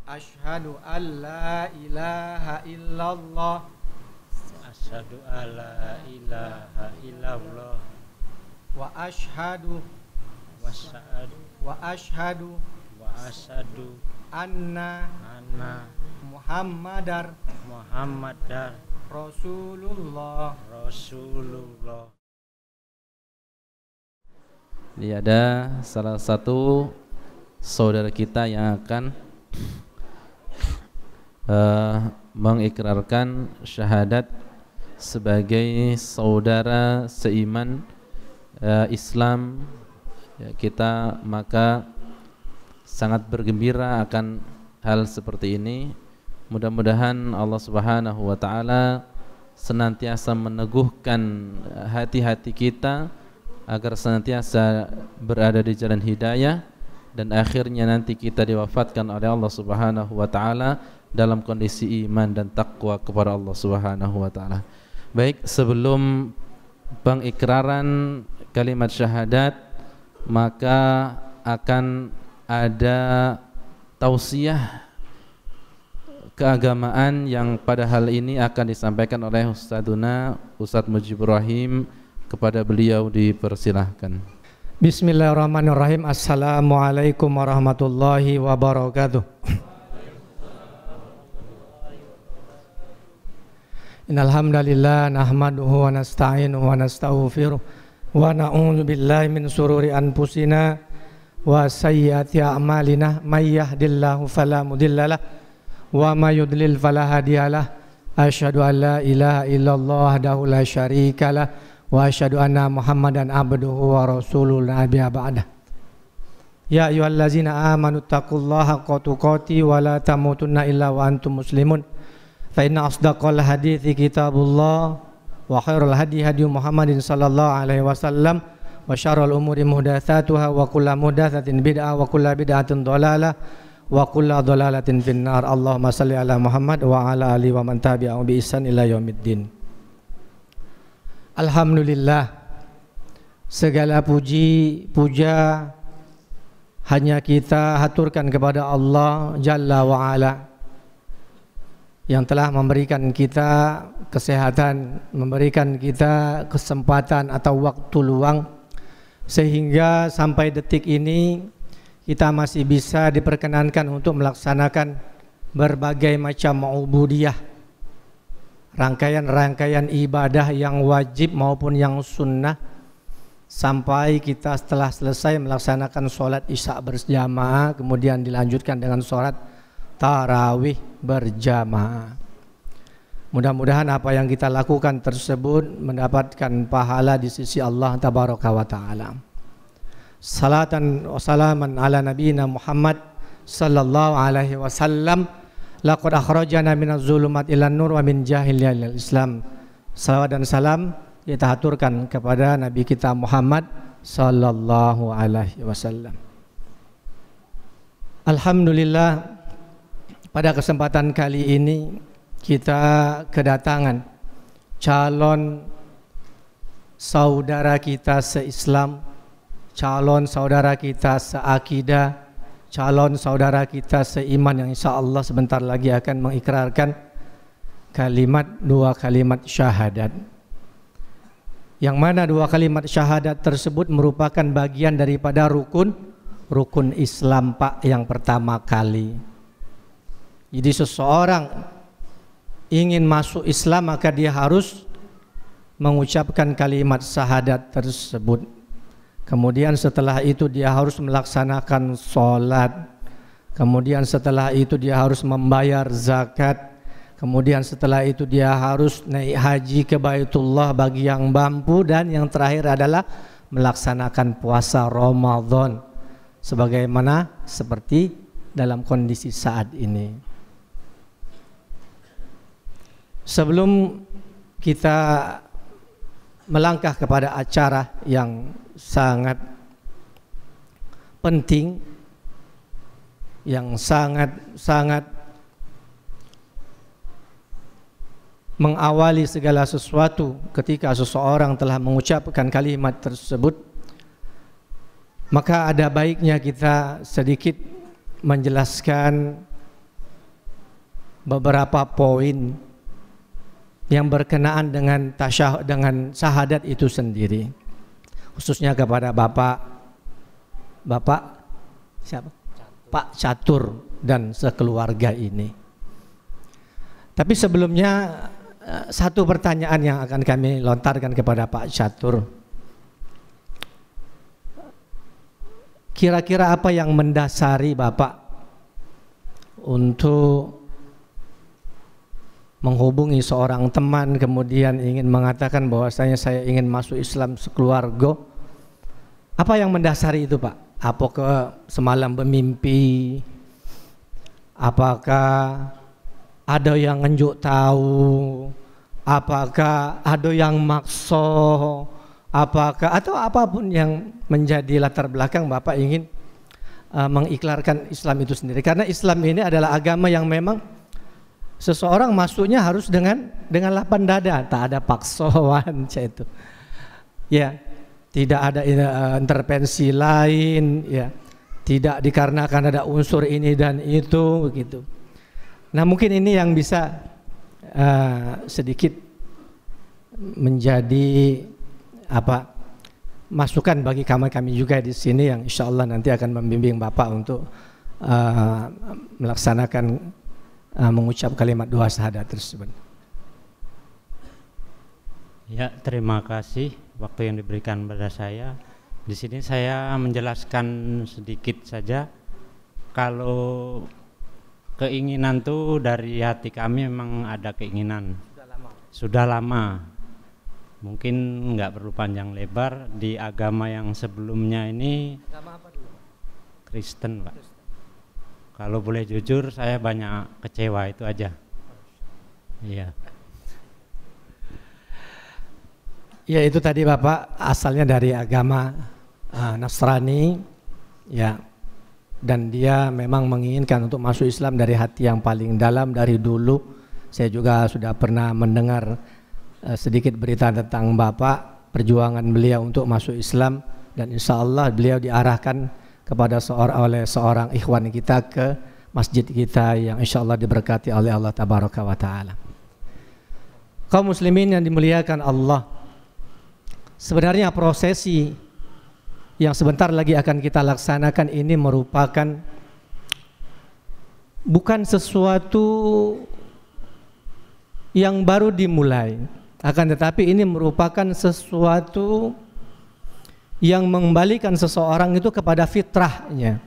Asyhadu an la ilaha illallah. Asyhadu alla ilaha illallah. Wa asyhadu wa asyhadu anna Muhammadar Rasulullah. Ini ada salah satu saudara kita yang akan mengikrarkan syahadat sebagai saudara seiman Islam. Ya, kita maka sangat bergembira akan hal seperti ini. Mudah-mudahan Allah Subhanahu wa taala senantiasa meneguhkan hati-hati kita agar senantiasa berada di jalan hidayah, dan akhirnya nanti kita diwafatkan oleh Allah Subhanahu wa taala dalam kondisi iman dan takwa kepada Allah Subhanahu wa taala. Baik, sebelum pengikraran kalimat syahadat, maka akan ada tausiah keagamaan yang pada hal ini akan disampaikan oleh Ustadz Mujibur Rahim. Kepada beliau dipersilahkan. Bismillahirrahmanirrahim. Assalamualaikum warahmatullahi wabarakatuh. Innal hamdalillah nahmaduhu wa nasta'inuhu wa nastaghfiruh wa na'udzu billahi min shururi anfusina wa sayyiati a'malina may yahdihillahu fala mudhillalah wa may yudlil fala hadiyalah. Asyhadu an la ilaha illallah wahdahu la syarikalah wa asyhadu anna Muhammadan abduhu wa rasuluhu la nabiyya ba'dah. Ya ayyuhallazina amanu taqullaha haqqa tuqatih wa la tamutunna illa wa antum muslimun. Fa inna asdaqal hadithi kitabullah wa khairul hadi hadi Muhammadin sallallahu alaihi wasallam wa syarrul umuri muhdatsatuha wa kullu muhdatsatin bid'ah wa kullu bid'atin dhalalah wa kullu dhalalatin finnar. Allahumma shalli ala Muhammad wa ala alihi wa man tabi'ahu bi ihsan ila yaumiddin. Alhamdulillah, segala puja hanya kita haturkan kepada Allah Jalla wa Ala yang telah memberikan kita kesehatan, memberikan kita kesempatan atau waktu luang sehingga sampai detik ini kita masih bisa diperkenankan untuk melaksanakan berbagai macam ubudiyah, rangkaian-rangkaian ibadah yang wajib maupun yang sunnah, sampai kita setelah selesai melaksanakan sholat isya berjamaah kemudian dilanjutkan dengan sholat tarawih berjamaah. Mudah-mudahan apa yang kita lakukan tersebut mendapatkan pahala di sisi Allah tabaraka wa ta'ala. Salatan wa salaman ala nabiyina Muhammad sallallahu alaihi wasallam. Laqad akhrajana minaz zulumat ilan nur wa min jahiliyah ilal Islam. Salawat dan salam kita haturkan kepada Nabi kita Muhammad sallallahu alaihi wasallam. Alhamdulillah, pada kesempatan kali ini kita kedatangan calon saudara kita se-Islam, calon saudara kita seakidah, calon saudara kita seiman yang insyaallah sebentar lagi akan mengikrarkan dua kalimat syahadat. Yang mana dua kalimat syahadat tersebut merupakan bagian daripada rukun Islam yang pertama kali. Jadi seseorang ingin masuk Islam maka dia harus mengucapkan kalimat syahadat tersebut. Kemudian setelah itu dia harus melaksanakan sholat. Kemudian setelah itu dia harus membayar zakat. Kemudian setelah itu dia harus naik haji ke Baitullah bagi yang mampu. Dan yang terakhir adalah melaksanakan puasa Ramadan, sebagaimana seperti dalam kondisi saat ini. Sebelum kita melangkah kepada acara yang sangat penting, yang sangat mengawali segala sesuatu ketika seseorang telah mengucapkan kalimat tersebut, maka ada baiknya kita sedikit menjelaskan beberapa poin yang berkenaan dengan dengan syahadat itu sendiri, khususnya kepada Bapak siapa? Pak Catur dan sekeluarga ini. Tapi sebelumnya satu pertanyaan yang akan kami lontarkan kepada Pak Catur. Kira-kira apa yang mendasari Bapak untuk menghubungi seorang teman kemudian ingin mengatakan bahwasanya saya ingin masuk Islam sekeluarga? Apa yang mendasari itu, Pak? Apakah semalam bermimpi? Apakah ada yang nunjuk tahu? Apakah ada yang makso? Apakah atau apapun yang menjadi latar belakang Bapak ingin mengiklarkan Islam itu sendiri? Karena Islam ini adalah agama yang memang seseorang masuknya harus dengan lapang dada, tak ada paksaan itu. Ya, tidak ada intervensi lain, ya. Tidak dikarenakan ada unsur ini dan itu begitu. Nah, mungkin ini yang bisa sedikit menjadi masukan bagi kami juga di sini yang insya Allah nanti akan membimbing Bapak untuk melaksanakan mengucap kalimat doa syahadat tersebut. Ya, terima kasih waktu yang diberikan pada saya. Di sini saya menjelaskan sedikit saja. Kalau keinginan tuh dari hati kami memang ada keinginan. Sudah lama. Mungkin nggak perlu panjang lebar. Di agama yang sebelumnya ini agama apa dulu? Kristen, Pak. Kalau boleh jujur, saya banyak kecewa, itu aja. Iya. Ya, itu tadi Bapak asalnya dari agama Nasrani, ya, dan dia memang menginginkan untuk masuk Islam dari hati yang paling dalam dari dulu. Saya juga sudah pernah mendengar sedikit berita tentang Bapak, perjuangan beliau untuk masuk Islam, dan insya Allah beliau diarahkan kepada oleh seorang ikhwan kita ke masjid kita yang insya Allah diberkati oleh Allah Tabaraka wa Ta'ala. Kaum muslimin yang dimuliakan Allah, sebenarnya prosesi yang sebentar lagi akan kita laksanakan ini merupakan bukan sesuatu yang baru dimulai, akan tetapi ini merupakan sesuatu yang mengembalikan seseorang itu kepada fitrahnya.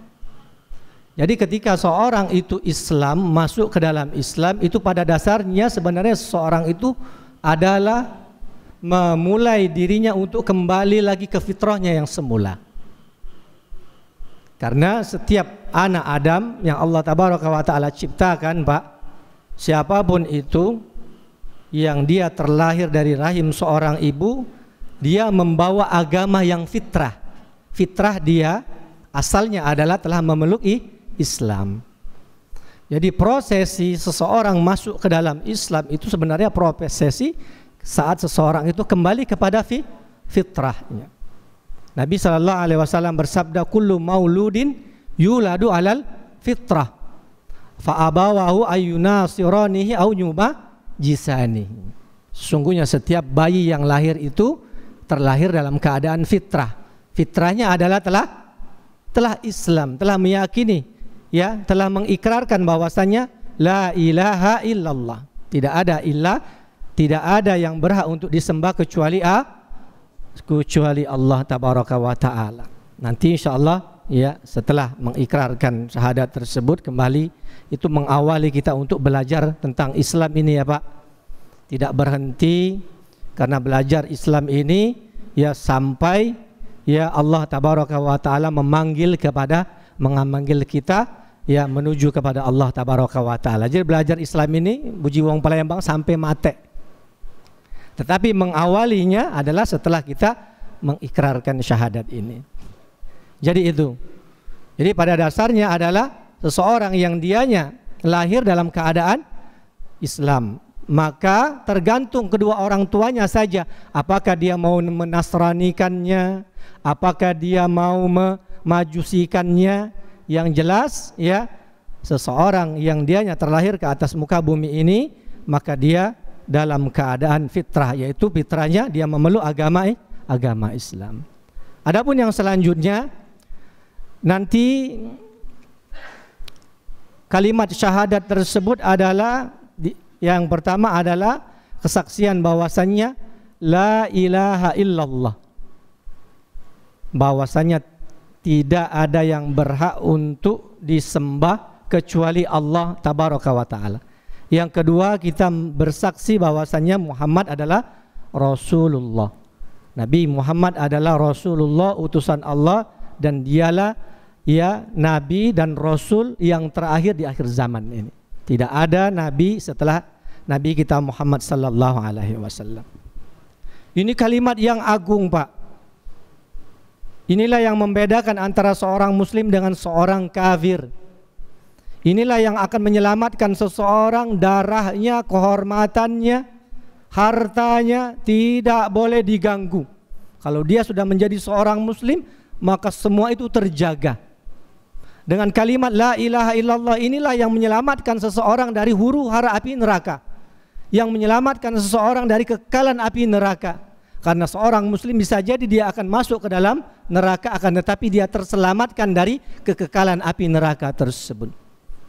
Jadi ketika seorang itu Islam, masuk ke dalam Islam, itu pada dasarnya sebenarnya seseorang itu adalah memulai dirinya untuk kembali lagi ke fitrahnya yang semula. Karena setiap anak Adam yang Allah Tabaraka wa Ta'ala ciptakan, Pak, siapapun itu yang dia terlahir dari rahim seorang ibu, dia membawa agama yang fitrah. Fitrah dia asalnya adalah telah memeluk Islam. Jadi prosesi seseorang masuk ke dalam Islam itu sebenarnya prosesi saat seseorang itu kembali kepada fitrahnya. Nabi SAW bersabda, kullu mauludin yuladu alal fitrah fa abawahu ayyunasiranihi aw jisani. Sesungguhnya setiap bayi yang lahir itu terlahir dalam keadaan fitrah. Fitrahnya adalah telah Islam, telah meyakini, ya, telah mengikrarkan bahwasanya la ilaha illallah. Tidak ada ilah, tidak ada yang berhak untuk disembah kecuali Allah Tabaraka wa Ta'ala. Nanti insyaallah, ya, setelah mengikrarkan syahadat tersebut kembali itu mengawali kita untuk belajar tentang Islam ini, ya Pak. Tidak berhenti, karena belajar Islam ini ya sampai ya Allah Tabaraka wa Ta'ala memanggil kita ya menuju kepada Allah Tabaraka wa Ta'ala. Jadi belajar Islam ini buji wong Palembang sampai mate. Tetapi mengawalinya adalah setelah kita mengikrarkan syahadat ini. Jadi itu. Jadi pada dasarnya adalah seseorang yang dianya lahir dalam keadaan Islam, maka tergantung kedua orang tuanya saja apakah dia mau menasranikannya, apakah dia mau memajusikannya. Yang jelas, ya, seseorang yang dianya terlahir ke atas muka bumi ini, maka dia dalam keadaan fitrah, yaitu fitrahnya dia memeluk agama Islam. Adapun yang selanjutnya, nanti kalimat syahadat tersebut adalah yang pertama adalah kesaksian bahwasannya la ilaha illallah, bahwasanya tidak ada yang berhak untuk disembah kecuali Allah tabaraka wa ta'ala. Yang kedua, kita bersaksi bahwasannya Muhammad adalah Rasulullah. Nabi Muhammad adalah Rasulullah, utusan Allah, dan dialah ya Nabi dan Rasul yang terakhir di akhir zaman ini. Tidak ada Nabi setelah Nabi kita Muhammad sallallahu alaihi wasallam. Ini kalimat yang agung, Pak. Inilah yang membedakan antara seorang muslim dengan seorang kafir. Inilah yang akan menyelamatkan seseorang, darahnya, kehormatannya, hartanya tidak boleh diganggu. Kalau dia sudah menjadi seorang muslim, maka semua itu terjaga. Dengan kalimat la ilaha illallah inilah yang menyelamatkan seseorang dari huru hara api neraka, yang menyelamatkan seseorang dari kekekalan api neraka. Karena seorang muslim bisa jadi dia akan masuk ke dalam neraka, akan tetapi dia terselamatkan dari kekekalan api neraka tersebut.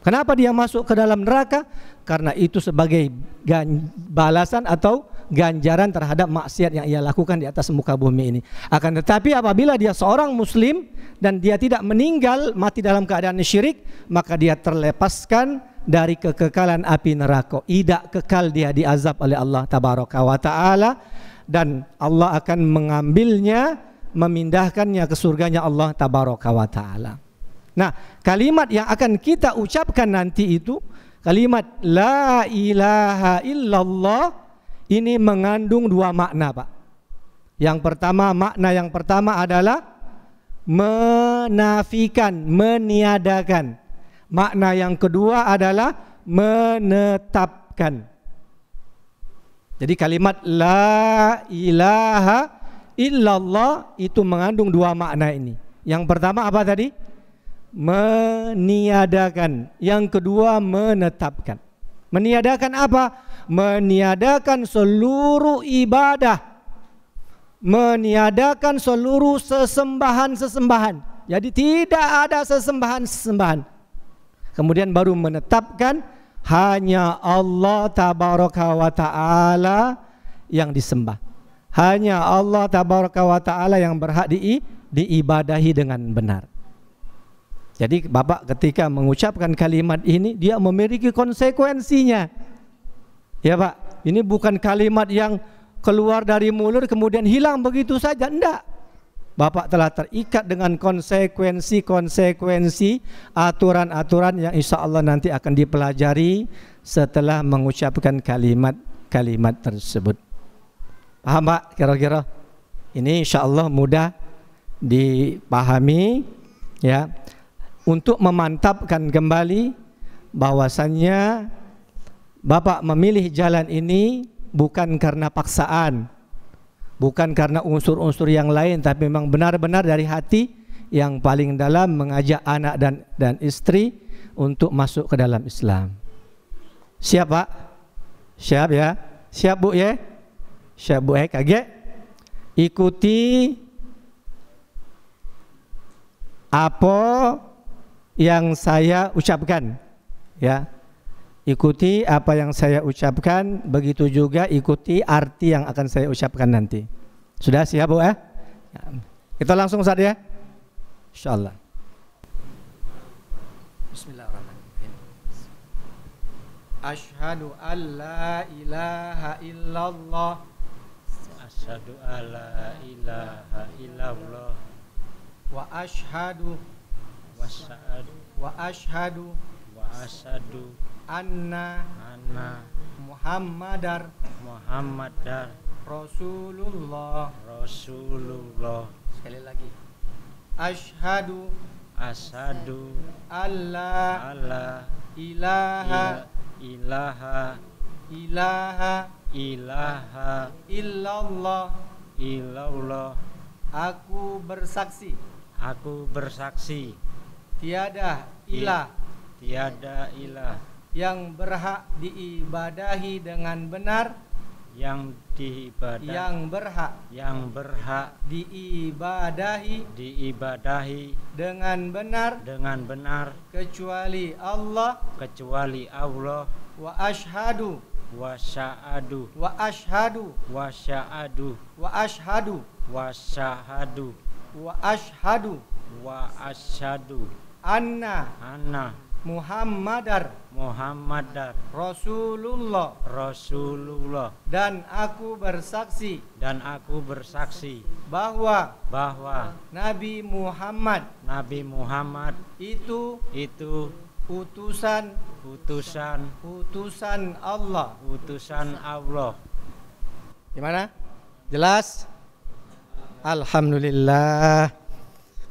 Kenapa dia masuk ke dalam neraka? Karena itu sebagai balasan atau ganjaran terhadap maksiat yang ia lakukan di atas muka bumi ini. Akan tetapi apabila dia seorang muslim dan dia tidak meninggal mati dalam keadaan syirik, maka dia terlepaskan dari kekekalan api neraka. Tidak kekal dia diazab oleh Allah tabaraka wa ta'ala, dan Allah akan mengambilnya, memindahkannya ke surganya Allah tabaraka wa ta'ala. Nah, kalimat yang akan kita ucapkan nanti itu kalimat la ilaha illallah. Ini mengandung dua makna, Pak. Makna yang pertama adalah menafikan, meniadakan. Makna yang kedua adalah menetapkan. Jadi kalimat la ilaha illallah itu mengandung dua makna ini. Yang pertama apa tadi? Meniadakan. Yang kedua menetapkan. Meniadakan apa? Meniadakan seluruh ibadah, meniadakan seluruh sesembahan-sesembahan. Jadi tidak ada sesembahan-sesembahan. Kemudian baru menetapkan hanya Allah tabaraka wa ta'ala yang disembah. Hanya Allah tabaraka wa ta'ala yang berhak diibadahi dengan benar. Jadi Bapak ketika mengucapkan kalimat ini, dia memiliki konsekuensinya. Ya Pak, ini bukan kalimat yang keluar dari mulut kemudian hilang begitu saja, enggak. Bapak telah terikat dengan konsekuensi-konsekuensi, aturan-aturan yang insya Allah nanti akan dipelajari setelah mengucapkan kalimat-kalimat tersebut. Paham Pak kira-kira? Ini insya Allah mudah dipahami ya. Untuk memantapkan kembali bahwasannya Bapak memilih jalan ini bukan karena paksaan, bukan karena unsur-unsur yang lain, tapi memang benar-benar dari hati yang paling dalam mengajak anak dan istri untuk masuk ke dalam Islam. Siap Pak? Siap ya? Siap Bu ya? Siap Bu ya? Kaget? Ikuti apa yang saya ucapkan ya. Ikuti apa yang saya ucapkan, begitu juga ikuti arti yang akan saya ucapkan nanti. Sudah siap Bu ya? Kita langsung saat ya. Insyaallah. Bismillahirrahmanirrahim. Asyhadu an la ilaha illallah. Asyhadu an la ilaha illallah. Wa asyhadu anna Muhammadar Rasulullah. Sekali lagi. Asyhadu alla ilaha illallah. Aku bersaksi Aku bersaksi tiada ilah tiada ilah yang berhak diibadahi dengan benar, yang berhak diibadahi dengan benar kecuali Allah, wa ashhadu anna Muhammadar Rasulullah, dan aku bersaksi bahwa Nabi Muhammad itu utusan Allah. Gimana? Jelas? Alhamdulillah.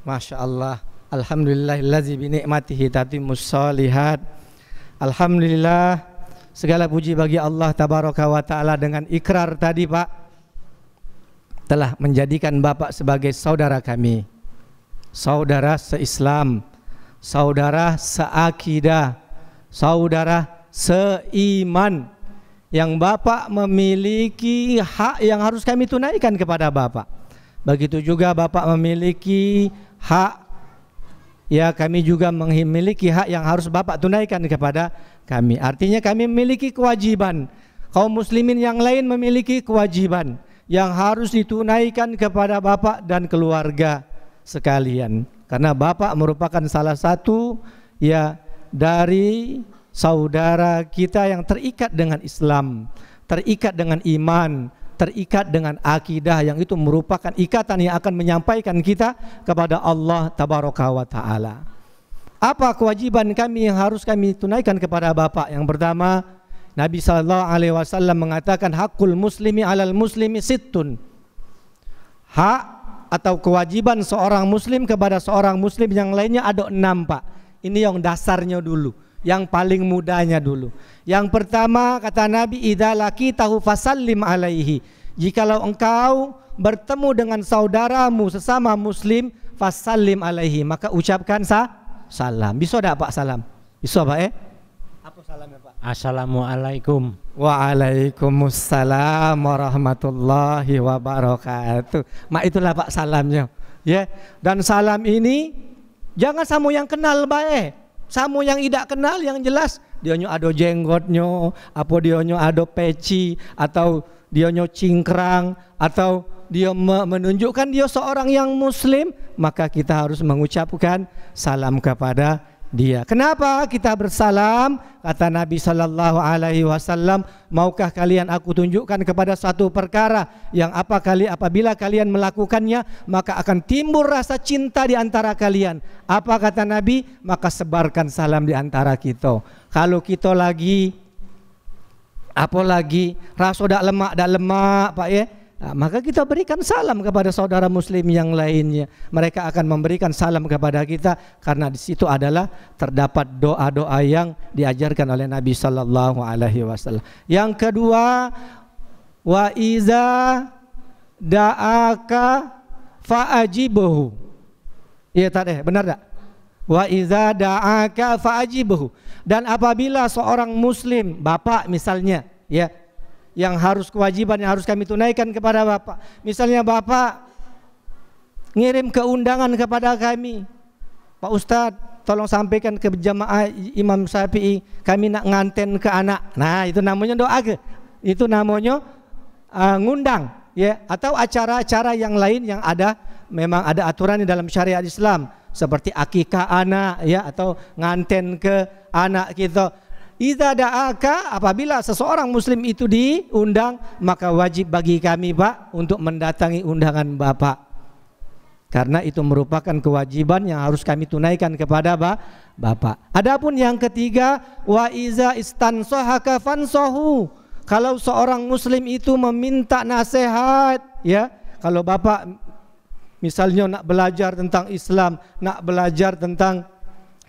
Masya Allah. Alhamdulillahillazi bi ni'matihi tatimmus shalihat. Alhamdulillah, segala puji bagi Allah tabaraka wa taala. Dengan ikrar tadi Pak, telah menjadikan Bapak sebagai saudara kami, saudara seislam, saudara seakidah, saudara seiman, yang Bapak memiliki hak yang harus kami tunaikan kepada Bapak. Begitu juga Bapak memiliki hak, ya kami juga memiliki hak yang harus Bapak tunaikan kepada kami. Artinya kami memiliki kewajiban. Kaum muslimin yang lain memiliki kewajiban yang harus ditunaikan kepada Bapak dan keluarga sekalian. Karena Bapak merupakan salah satu ya dari saudara kita yang terikat dengan Islam, terikat dengan iman, terikat dengan akidah, yang itu merupakan ikatan yang akan menyampaikan kita kepada Allah tabaraka wa taala. Apa kewajiban kami yang harus kami tunaikan kepada Bapak? Yang pertama, Nabi sallallahu alaihi wasallam mengatakan hakul muslimi alal muslimi sittun. Hak atau kewajiban seorang muslim kepada seorang muslim yang lainnya ada 6 Pak. Ini yang dasarnya dulu, yang paling mudahnya dulu. Yang pertama kata Nabi, idza laqitahu fasallim alaihi. Jikalau engkau bertemu dengan saudaramu sesama muslim, fasallim alaihi, maka ucapkan salam. Bisa tak Pak salam? Bisa Pak Apa salamnya Pak? Assalamualaikum. Waalaikumsalam warahmatullahi wabarakatuh. Mak itulah Pak salamnya. Ya. Dan salam ini jangan sama yang kenal Pak Sama yang tidak kenal, yang jelas dionyo ada jenggotnya, apa dionyo ada peci, atau dionyo cingkrang, atau dia menunjukkan dia seorang yang muslim, maka kita harus mengucapkan salam kepada dia. Kenapa kita bersalam? Kata Nabi sallallahu alaihi wasallam, maukah kalian aku tunjukkan kepada satu perkara yang apabila kalian melakukannya maka akan timbul rasa cinta di antara kalian. Apa kata Nabi? Maka sebarkan salam di antara kita. Kalau kita lagi apalagi rasa dak lemak Pak maka kita berikan salam kepada saudara muslim yang lainnya. Mereka akan memberikan salam kepada kita, karena di situ adalah terdapat doa-doa yang diajarkan oleh Nabi sallallahu alaihi wasallam. Yang kedua, wa iza da'aka fa'ajibuhu. Iya tadi benar tak? Wa iza da'aka fa'ajibuhu. Dan apabila seorang muslim, Bapak misalnya, ya, yang harus kewajiban yang harus kami tunaikan kepada Bapak. Misalnya Bapak ngirim keundangan kepada kami, Pak Ustadz tolong sampaikan ke jamaah Imam Syafi'i, kami nak nganten ke anak. Nah itu namanya doa ke? Itu namanya ngundang, ya. Atau acara-acara yang lain yang ada, memang ada aturan di dalam syariat Islam, seperti akikah anak, ya, atau nganten ke anak kita. Idza da'aka, apabila seseorang muslim itu diundang, maka wajib bagi kami Pak untuk mendatangi undangan Bapak, karena itu merupakan kewajiban yang harus kami tunaikan kepada Bapak. Adapun yang ketiga, wa iza istansahaka fansahu. Kalau seorang muslim itu meminta nasihat, ya, kalau Bapak misalnya nak belajar tentang Islam, nak belajar tentang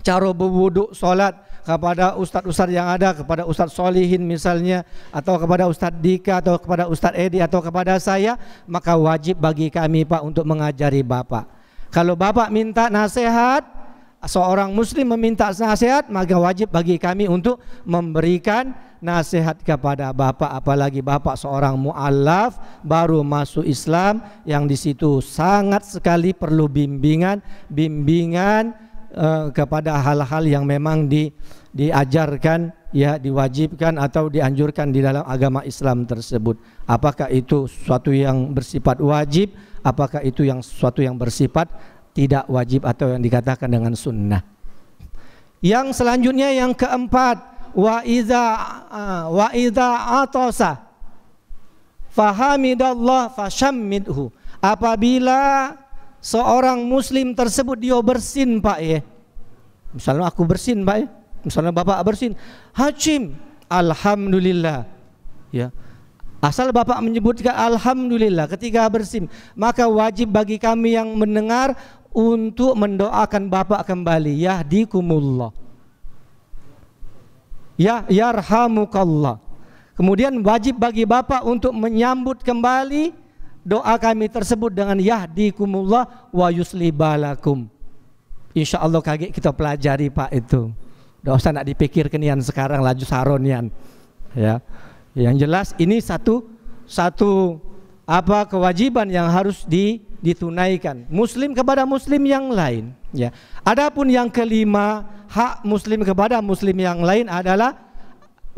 cara berwuduk, solat, kepada ustadz-ustadz yang ada, kepada Ustadz Solihin misalnya, atau kepada Ustadz Dika, atau kepada Ustadz Edi, atau kepada saya, maka wajib bagi kami Pak untuk mengajari Bapak. Kalau Bapak minta nasihat, seorang muslim meminta nasihat, maka wajib bagi kami untuk memberikan nasihat kepada bapak, apalagi bapak seorang mu'allaf baru masuk Islam, yang di situ sangat sekali perlu bimbingan kepada hal-hal yang memang diajarkan, ya, diwajibkan atau dianjurkan di dalam agama Islam tersebut. Apakah itu suatu yang bersifat wajib, apakah itu yang suatu yang bersifat tidak wajib atau yang dikatakan dengan sunnah. Yang selanjutnya yang keempat, wa idza atasa fahamidallah fashammidhu. Apabila seorang muslim tersebut dia bersin, Pak, ya. Misalnya aku bersin, Pak, ya. Misalnya bapak bersin, Hachim, alhamdulillah, ya. Asal bapak menyebutkan alhamdulillah ketika bersin, maka wajib bagi kami yang mendengar untuk mendoakan bapak kembali, yahdikumullah, ya yarhamukallah. Kemudian wajib bagi bapak untuk menyambut kembali doa kami tersebut dengan yahdikumullah wa yuslibalakum. Insya Allah kaget kita pelajari, Pak, itu. Tidak usah nak dipikir kenian sekarang laju saronian, ya. Yang jelas ini satu kewajiban yang harus ditunaikan muslim kepada muslim yang lain, ya. Adapun yang kelima, hak muslim kepada muslim yang lain adalah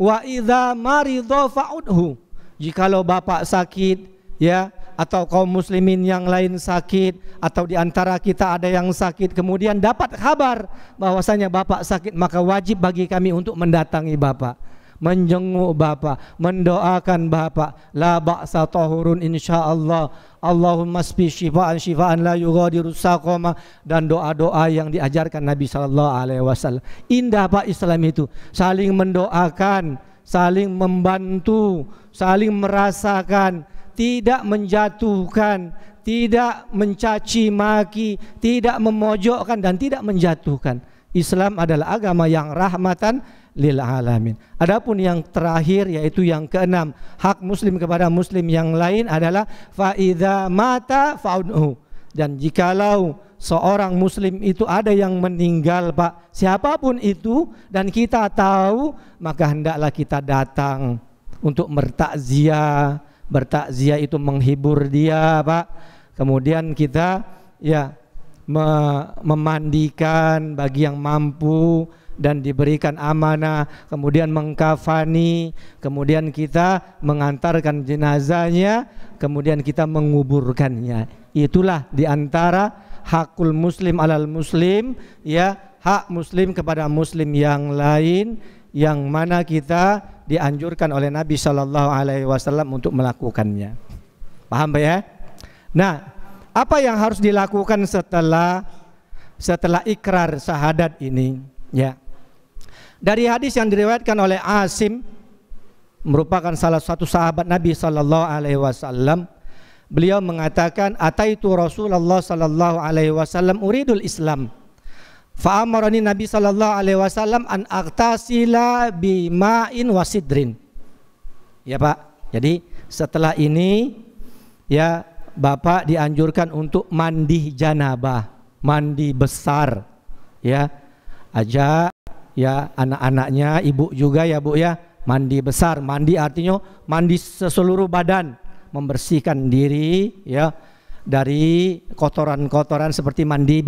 wa idza maridha fa'udhu. Jikalau bapak sakit, ya, atau kaum muslimin yang lain sakit, atau di antara kita ada yang sakit, kemudian dapat kabar bahwasanya bapak sakit, maka wajib bagi kami untuk mendatangi bapak, menjenguk bapak, mendoakan bapak. La ba'sa tahurun insyaallah, Allahumma sfi syifaan la yughadiru saqama, dan doa-doa yang diajarkan Nabi sallallahu alaihi wasallam. Indah, Pak, Islam itu saling mendoakan, saling membantu, saling merasakan, tidak menjatuhkan, tidak mencaci maki, tidak memojokkan dan tidak menjatuhkan. Islam adalah agama yang rahmatan lil alamin. Adapun yang terakhir, yaitu yang keenam, hak muslim kepada muslim yang lain adalah fa idza mata fa'udhu. Dan jikalau seorang muslim itu ada yang meninggal, Pak, siapapun itu, dan kita tahu, maka hendaklah kita datang untuk bertakziah. Bertakziah itu menghibur dia, Pak. Kemudian kita, ya, memandikan bagi yang mampu dan diberikan amanah, kemudian mengkafani, kemudian kita mengantarkan jenazahnya, kemudian kita menguburkannya. Itulah diantara hakul muslim alal muslim, ya, hak muslim kepada muslim yang lain, yang mana kita dianjurkan oleh Nabi Shallallahu Alaihi Wasallam untuk melakukannya. Paham, Pak, ya? Nah, apa yang harus dilakukan setelah ikrar syahadat ini, ya? Dari hadis yang diriwayatkan oleh Asim, merupakan salah satu sahabat Nabi Shallallahu Alaihi Wasallam, beliau mengatakan, ataitu Rasulullah Shallallahu Alaihi Wasallam uridul Islam, fa'amarani Nabi sallallahu alaihi wasallam an aghtasila bima'in wasidrin. Ya, Pak. Jadi setelah ini, ya, bapak dianjurkan untuk mandi janabah, mandi besar, ya. Ajak, ya, anak-anaknya, ibu juga, ya, Bu, ya, mandi besar. Mandi artinya mandi seseluruh badan, membersihkan diri, ya, dari kotoran-kotoran seperti mandi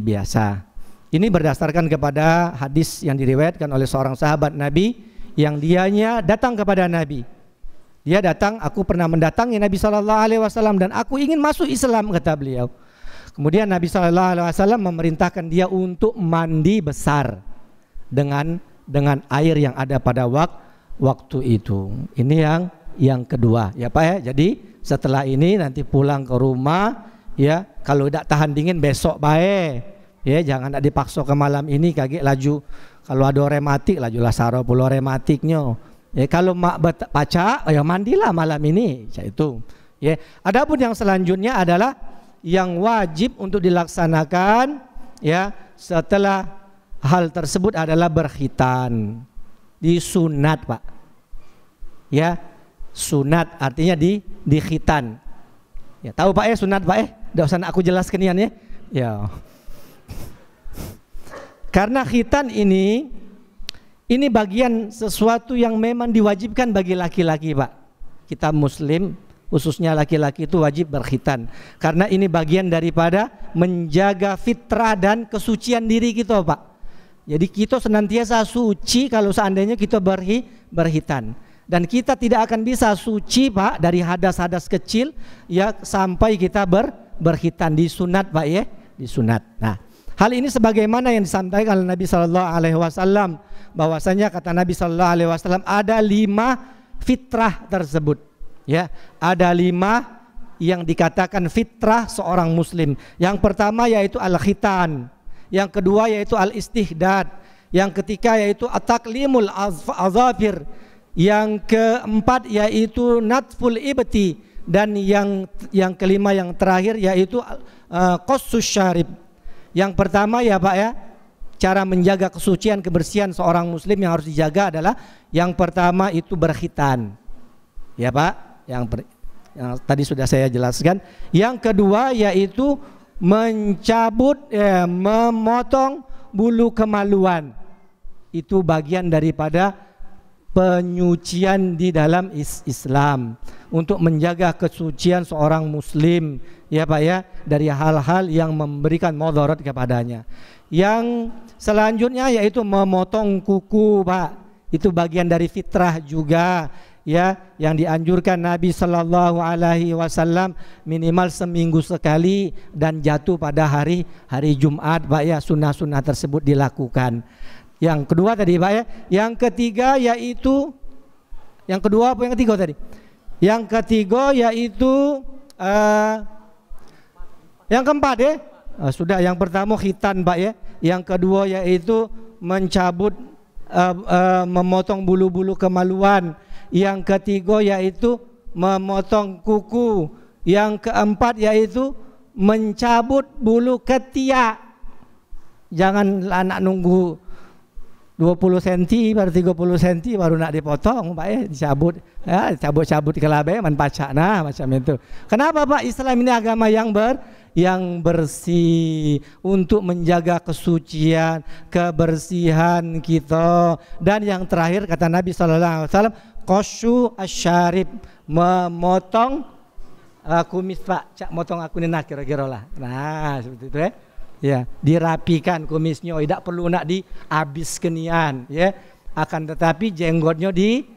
biasa. Ini berdasarkan kepada hadis yang diriwayatkan oleh seorang sahabat Nabi yang dianya datang kepada Nabi. Dia datang, aku pernah mendatangi Nabi sallallahu alaihi wasallam dan aku ingin masuk Islam, kata beliau. Kemudian Nabi sallallahu alaihi wasallam memerintahkan dia untuk mandi besar dengan air yang ada pada waktu itu. Ini yang kedua, ya, Pak, ya. Jadi setelah ini nanti pulang ke rumah, ya, kalau tidak tahan dingin besok baik. Ya, jangan nak dipaksa ke malam ini kaget laju. Kalau ada rematik lajulah saro pulau rematiknya. Ya, kalau mak baca, ya mandilah malam ini. Itu. Ya, adapun yang selanjutnya adalah yang wajib untuk dilaksanakan, ya, setelah hal tersebut adalah berkhitan. Disunat, Pak. Ya, sunat artinya dikhitan. Ya, tahu, Pak, ya, sunat, Pak, ya? Tidak usah aku jelaskan ya. Ya. Karena khitan ini bagian sesuatu yang memang diwajibkan bagi laki-laki, Pak. Kita muslim, khususnya laki-laki itu wajib berkhitan. Karena ini bagian daripada menjaga fitrah dan kesucian diri kita, Pak. Jadi kita senantiasa suci kalau seandainya kita berkhitan. Dan kita tidak akan bisa suci, Pak, dari hadas-hadas kecil ya sampai kita berkhitan, disunat, Pak, ya, disunat. Nah, hal ini sebagaimana yang disampaikan oleh Nabi Sallallahu Alaihi Wasallam, bahwasanya kata Nabi Sallallahu Alaihi Wasallam ada 5 fitrah tersebut, ya, ada 5 yang dikatakan fitrah seorang muslim. Yang pertama yaitu al-khitan, yang kedua yaitu al-istihdad, yang ketiga yaitu at-taklimul azafir, yang keempat yaitu natful ibti, dan yang kelima yang terakhir yaitu qassus syarib. Yang pertama ya Pak ya, cara menjaga kesucian kebersihan seorang muslim yang harus dijaga adalah yang pertama itu berkhitan. Ya Pak, yang tadi sudah saya jelaskan. Yang kedua yaitu mencabut memotong bulu kemaluan. Itu bagian daripada penyucian di dalam Islam untuk menjaga kesucian seorang muslim, ya Pak ya, dari hal-hal yang memberikan mudarat kepadanya. Yang selanjutnya yaitu memotong kuku, Pak. Itu bagian dari fitrah juga, ya, yang dianjurkan Nabi Sallallahu Alaihi Wasallam minimal seminggu sekali dan jatuh pada hari Jumat, Pak ya, sunnah-sunnah tersebut dilakukan. Yang kedua tadi Pak ya, yang ketiga yaitu, yang kedua apa yang ketiga tadi? Yang ketiga yaitu yang keempat ya, sudah, yang pertama khitan Pak ya, yang kedua yaitu mencabut memotong bulu-bulu kemaluan, yang ketiga yaitu memotong kuku, yang keempat yaitu mencabut bulu ketiak. Jangan anak nunggu 20 cm baru 30 cm baru nak dipotong Pak ya, dicabut ya, cabut-cabut kelabe man pacak nah macam itu. Kenapa Pak? Islam ini agama yang bersih untuk menjaga kesucian, kebersihan kita. Dan yang terakhir kata Nabi sallallahu alaihi wasallam, qassu asyarib, memotong kumis Pak. Cak motong aku ni nak kira-kira lah. Nah, seperti itu ya. Ya, dirapikan kumisnya, tidak perlu nak dihabis kenian, ya. Akan tetapi jenggotnya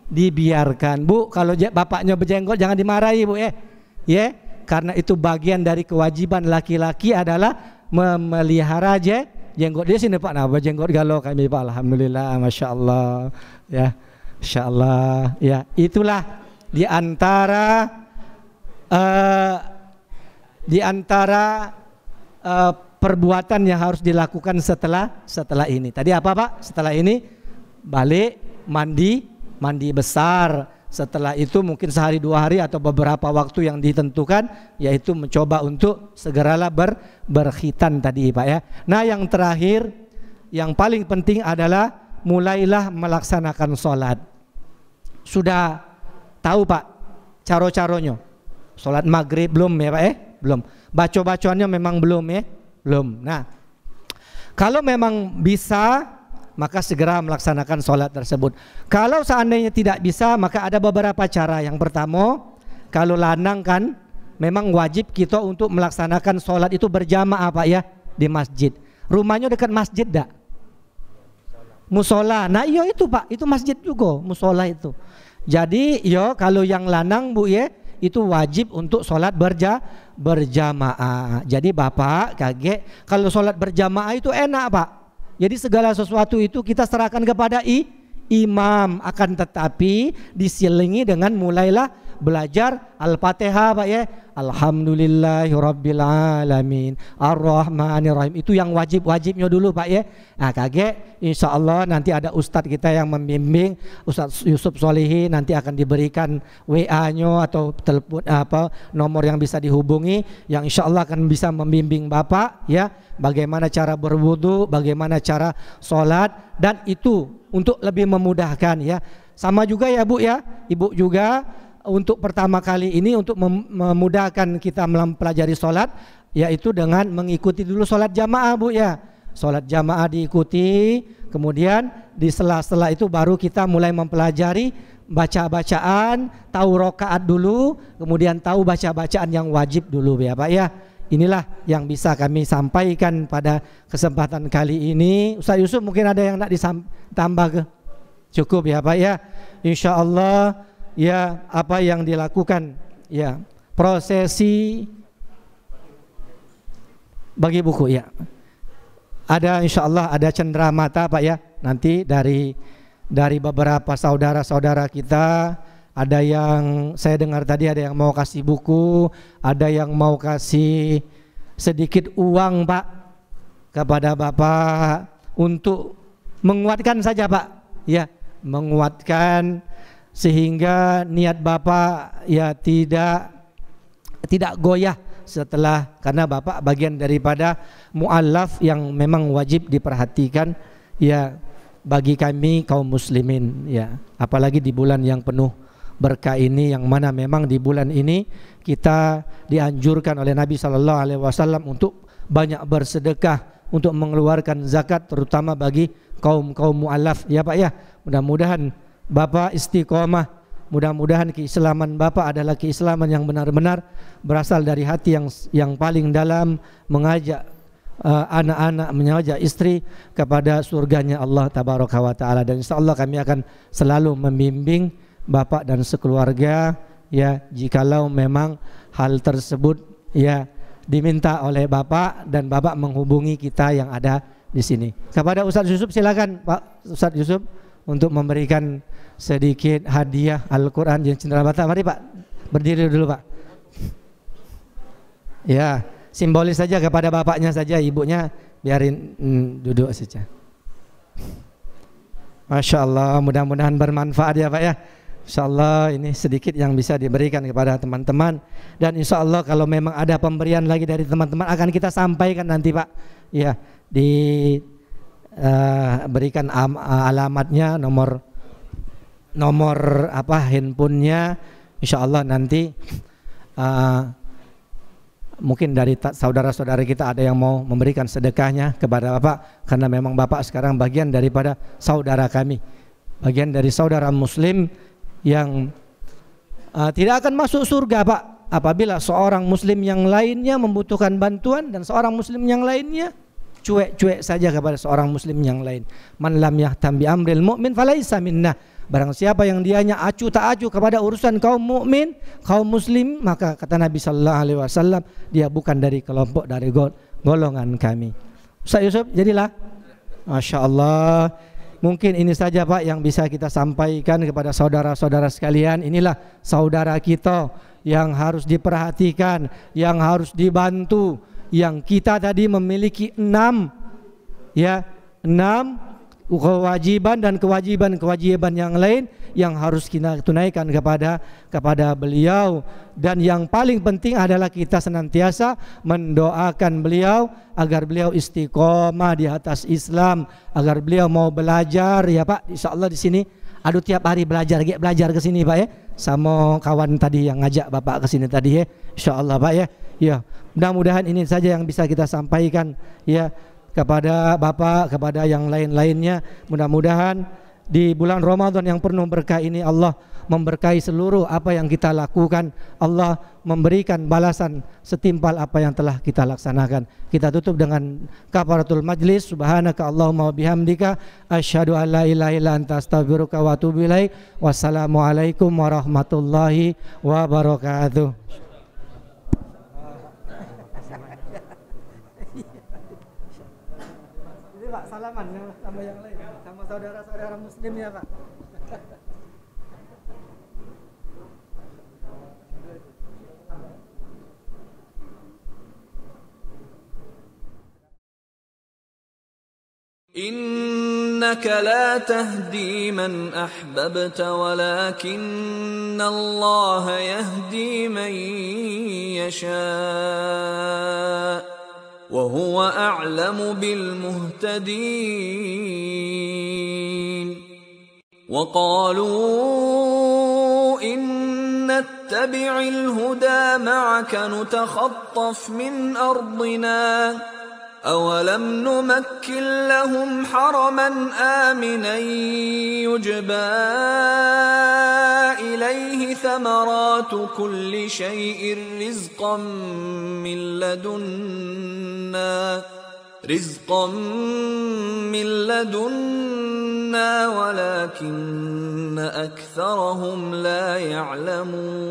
dibiarkan. Bu, kalau bapaknya berjenggot jangan dimarahi, Bu, ya. Ya, karena itu bagian dari kewajiban laki-laki adalah memelihara jenggot. Dia sini Pak, nah berjenggot galau kami Pak, alhamdulillah, masya Allah, ya, masya Allah, ya. Itulah di antara perbuatan yang harus dilakukan setelah ini. Tadi apa Pak? Setelah ini balik mandi besar. Setelah itu mungkin sehari 2 hari atau beberapa waktu yang ditentukan, yaitu mencoba untuk segeralah berkhitan tadi Pak ya. Nah yang terakhir, yang paling penting adalah mulailah melaksanakan sholat. Sudah tahu Pak caro-caronya? Sholat maghrib belum ya Pak ya? Belum. Baca-bacaannya memang belum ya? Belum. Nah, kalau memang bisa maka segera melaksanakan sholat tersebut. Kalau seandainya tidak bisa maka ada beberapa cara. Yang pertama, kalau lanang kan memang wajib kita untuk melaksanakan sholat itu berjamaah Pak ya, di masjid. Rumahnya dekat masjid dak? Musola. Nah iya itu Pak, itu masjid juga musola itu. Jadi yo kalau yang lanang Bu ya, itu wajib untuk sholat berjamaah. Jadi Bapak kaget kalau sholat berjamaah itu enak Pak. Jadi segala sesuatu itu kita serahkan kepada imam, akan tetapi diselingi dengan mulailah belajar Al-Fatihah Pak ya. Alhamdulillahirabbil alamin Ar-Rahmanirrahim. Itu yang wajibnya dulu Pak ya. Nah kaget insyaallah nanti ada ustadz kita yang membimbing, Ustadz Yusuf Solihin, nanti akan diberikan WA-nya atau telepon nomor yang bisa dihubungi, yang insyaallah akan bisa membimbing Bapak ya, bagaimana cara berwudu, bagaimana cara sholat, dan itu untuk lebih memudahkan ya. Sama juga ya Bu ya, Ibu juga untuk pertama kali ini untuk memudahkan kita mempelajari sholat, yaitu dengan mengikuti dulu sholat jamaah Bu ya. sholat jamaah diikuti, kemudian di sela-sela itu baru kita mulai mempelajari baca-bacaan, tahu rokaat dulu, kemudian tahu baca-bacaan yang wajib dulu ya Pak ya. Inilah yang bisa kami sampaikan pada kesempatan kali ini. Ustaz Yusuf mungkin ada yang nak ditambah ke? Cukup ya Pak ya. Insya Allah ya, apa yang dilakukan ya, prosesi bagi buku ya. Ada insya Allah ada cenderamata Pak ya. Nanti dari beberapa saudara-saudara kita, ada yang saya dengar tadi ada yang mau kasih buku, ada yang mau kasih sedikit uang Pak kepada Bapak untuk menguatkan saja Pak ya, menguatkan sehingga niat Bapak ya tidak goyah setelah, karena Bapak bagian daripada mu'allaf yang memang wajib diperhatikan ya bagi kami kaum muslimin ya, apalagi di bulan yang penuh berkah ini, yang mana memang di bulan ini kita dianjurkan oleh Nabi sallallahu alaihi wasallam untuk banyak bersedekah, untuk mengeluarkan zakat terutama bagi kaum mualaf ya Pak ya. Mudah-mudahan Bapak istiqomah, mudah-mudahan keislaman Bapak adalah keislaman yang benar-benar berasal dari hati yang paling dalam, mengajak anak-anak, mengajak istri kepada surganya Allah tabaraka wa taala. Dan insyaallah kami akan selalu membimbing Bapak dan sekeluarga ya, jikalau memang hal tersebut ya diminta oleh Bapak dan Bapak menghubungi kita yang ada di sini. Kepada Ustadz Yusuf silakan Pak Ustadz Yusuf untuk memberikan sedikit hadiah Al-Qur'an yang cenderamata. Mari Pak, berdiri dulu Pak. Ya, simbolis saja kepada bapaknya saja, ibunya biarin duduk saja. Masya Allah, mudah-mudahan bermanfaat ya Pak ya. InsyaAllah ini sedikit yang bisa diberikan kepada teman-teman. Dan insyaAllah kalau memang ada pemberian lagi dari teman-teman akan kita sampaikan nanti Pak ya, berikan alamatnya, nomor apa handphonenya. InsyaAllah nanti mungkin dari saudara-saudara kita ada yang mau memberikan sedekahnya kepada Bapak, karena memang Bapak sekarang bagian daripada saudara kami, bagian dari saudara muslim yang tidak akan masuk surga Pak apabila seorang muslim yang lainnya membutuhkan bantuan dan seorang muslim yang lainnya cuek-cuek saja kepada seorang muslim yang lain. Man lam yahtam bi amril mu'min falaisa minna. Barang siapa yang dianya acuh tak acuh kepada urusan kaum mukmin, kaum muslim, maka kata Nabi sallallahu alaihi wasallam dia bukan dari kelompok, dari golongan kami. Ustaz Yusuf, jadilah. Masya Allah. Mungkin ini saja Pak yang bisa kita sampaikan kepada saudara-saudara sekalian. Inilah saudara kita yang harus diperhatikan, yang harus dibantu, yang kita tadi memiliki 6 kewajiban dan kewajiban yang lain yang harus kita tunaikan kepada beliau. Dan yang paling penting adalah kita senantiasa mendoakan beliau agar beliau istiqomah di atas Islam, agar beliau mau belajar ya Pak. Insyaallah di sini aduh tiap hari belajar ke sini Pak ya, sama kawan tadi yang ngajak Bapak ke sini tadi ya. Insyaallah Pak ya. Ya, mudah-mudahan ini saja yang bisa kita sampaikan ya kepada Bapak, kepada yang lain-lainnya. Mudah-mudahan di bulan Ramadan yang penuh berkah ini Allah memberkahi seluruh apa yang kita lakukan. Allah memberikan balasan setimpal apa yang telah kita laksanakan. Kita tutup dengan kafaratul majlis. Subhanaka Allahumma wa bihamdika asyhadu an la ilaha illa anta astaghfiruka wa atubu ilaik. Wassalamualaikum warahmatullahi wabarakatuh. Pak, salaman sama yang lain, sama saudara-saudara muslim ya Pak. Innaka la tahdi man ahbabta walakinna Allah yahdi man yasha'. وهو أعلم بالمهتدين وقالوا إن نتبع الهدى معك نتخطف من أرضنا أولم نمكن لهم حرما آمنا يجبى إليه ثمرات كل شيء رزقا من لدنا ولكن أكثرهم لا يعلمون